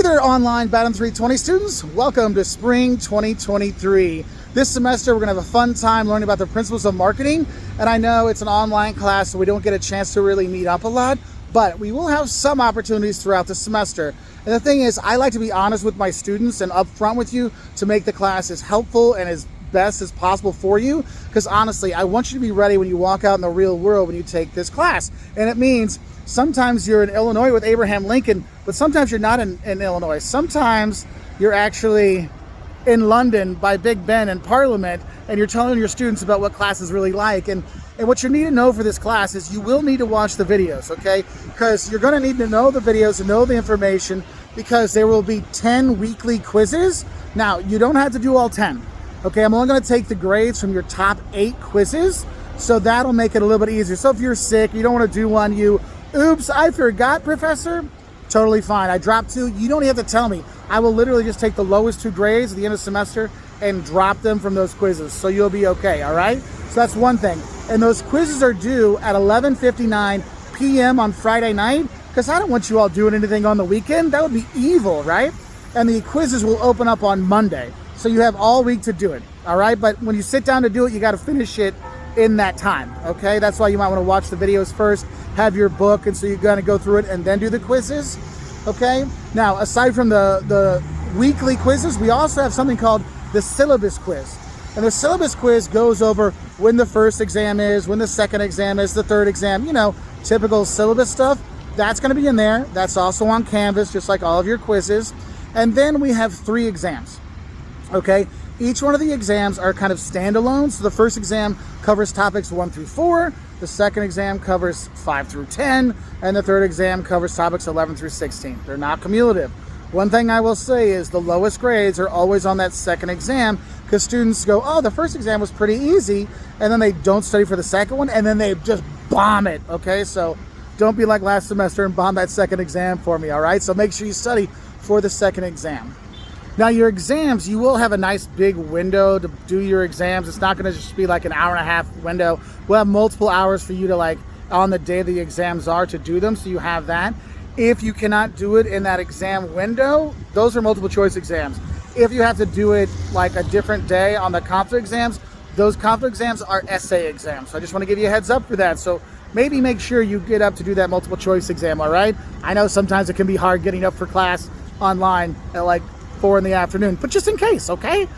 there, online BADM 320 students. Welcome to spring 2023. This semester, we're gonna have a fun time learning about the principles of marketing. And I know it's an online class, so we don't get a chance to really meet up a lot, but we will have some opportunities throughout the semester. And the thing is, I like to be honest with my students and upfront with you to make the class as helpful and as best as possible for you. Because honestly, I want you to be ready when you walk out in the real world when you take this class. And it means sometimes you're in Illinois with Abraham Lincoln, but sometimes you're not in Illinois. Sometimes you're actually in London by Big Ben in Parliament, and you're telling your students about what class is really like. And what you need to know for this class is you will need to watch the videos, okay? Because you're gonna need to know the videos and know the information, because there will be 10 weekly quizzes. Now, you don't have to do all 10, okay? I'm only gonna take the grades from your top 8 quizzes, so that'll make it a little bit easier. So if you're sick, you don't wanna do one, oops, I forgot, professor, totally fine. I dropped 2, you don't even have to tell me. I will literally just take the lowest 2 grades at the end of the semester and drop them from those quizzes, so you'll be okay, all right? So that's one thing. And those quizzes are due at 11:59 p.m. on Friday night, because I don't want you all doing anything on the weekend. That would be evil, right? And the quizzes will open up on Monday, so you have all week to do it, all right? But when you sit down to do it, you gotta finish it in that time, okay? That's why you might wanna watch the videos first, have your book, and so you're gonna go through it and then do the quizzes, okay? Now, aside from the weekly quizzes, we also have something called the syllabus quiz. And the syllabus quiz goes over when the first exam is, when the second exam is, the third exam, typical syllabus stuff. That's gonna be in there. That's also on Canvas, just like all of your quizzes. And then we have 3 exams, okay? Each one of the exams are kind of standalone. So the first exam covers topics 1 through 4, the second exam covers 5 through 10, and the third exam covers topics 11 through 16. They're not cumulative. One thing I will say is the lowest grades are always on that second exam, because students go, oh, the first exam was pretty easy, and then they don't study for the second one, and then they just bomb it, okay? So don't be like last semester and bomb that second exam for me, all right? So make sure you study for the second exam. Now, your exams, you will have a nice big window to do your exams. It's not gonna just be like an hour and a half window. We'll have multiple hours for you to, on the day the exams are, to do them, so you have that. If you cannot do it in that exam window, those are multiple choice exams. If you have to do it like a different day on the comp exams, those comp exams are essay exams. So I just want to give you a heads up for that. So maybe make sure you get up to do that multiple choice exam, all right? I know sometimes it can be hard getting up for class online at 4 in the afternoon, but just in case, okay?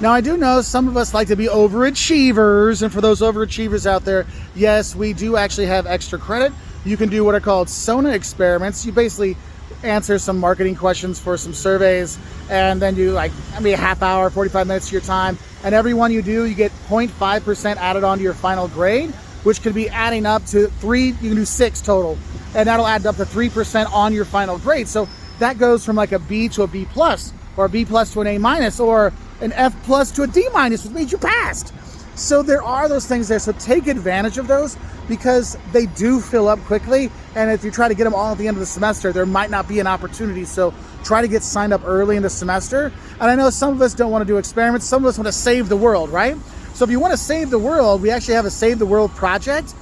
Now, I do know some of us like to be overachievers, and for those overachievers out there, yes, we do actually have extra credit. You can do what are called SONA experiments. You basically answer some marketing questions for some surveys, and then you a half hour, 45 minutes of your time, and every one you do, you get 0.5% added onto your final grade, which could be adding up to 3, you can do 6 total, and that'll add up to 3% on your final grade. So that goes from a B to a B+, or a B+ to an A-, or an F+ to a D-, which means you passed. So there are those things there, so take advantage of those, because they do fill up quickly, and if you try to get them all at the end of the semester, there might not be an opportunity. So try to get signed up early in the semester. And I know some of us don't want to do experiments, some of us want to save the world, right? So if you want to save the world, we actually have a Save the World project,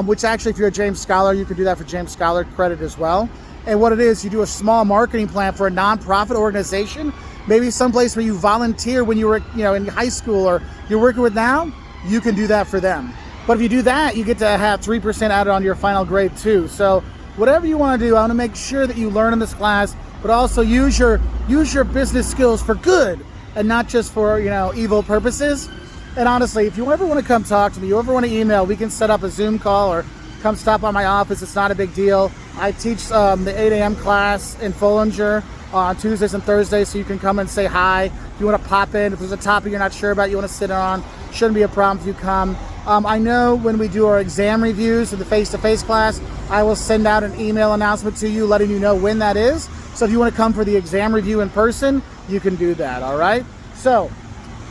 which actually, if you're a James Scholar, you can do that for James Scholar credit as well. And what it is, you do a small marketing plan for a nonprofit organization, maybe someplace where you volunteer when you were in high school, or you're working with now, you can do that for them. But if you do that, you get to have 3% added on your final grade too. So whatever you want to do, I want to make sure that you learn in this class, but also use your business skills for good and not just for evil purposes. And honestly, if you ever want to come talk to me, you ever want to email, we can set up a Zoom call or come stop by my office. It's not a big deal. I teach the 8 a.m. class in Follinger on Tuesdays and Thursdays, so you can come and say hi. If you want to pop in, if there's a topic you're not sure about, you want to sit on, shouldn't be a problem if you come. I know when we do our exam reviews in the face-to-face class, I will send out an email announcement to you letting you know when that is. So if you want to come for the exam review in person, you can do that, all right? So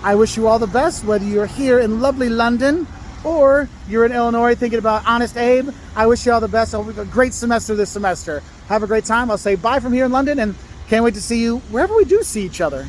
I wish you all the best, whether you're here in lovely London or you're in Illinois thinking about Honest Abe. I wish you all the best. I hope you have a great semester this semester. Have a great time. I'll say bye from here in London, and can't wait to see you wherever we do see each other.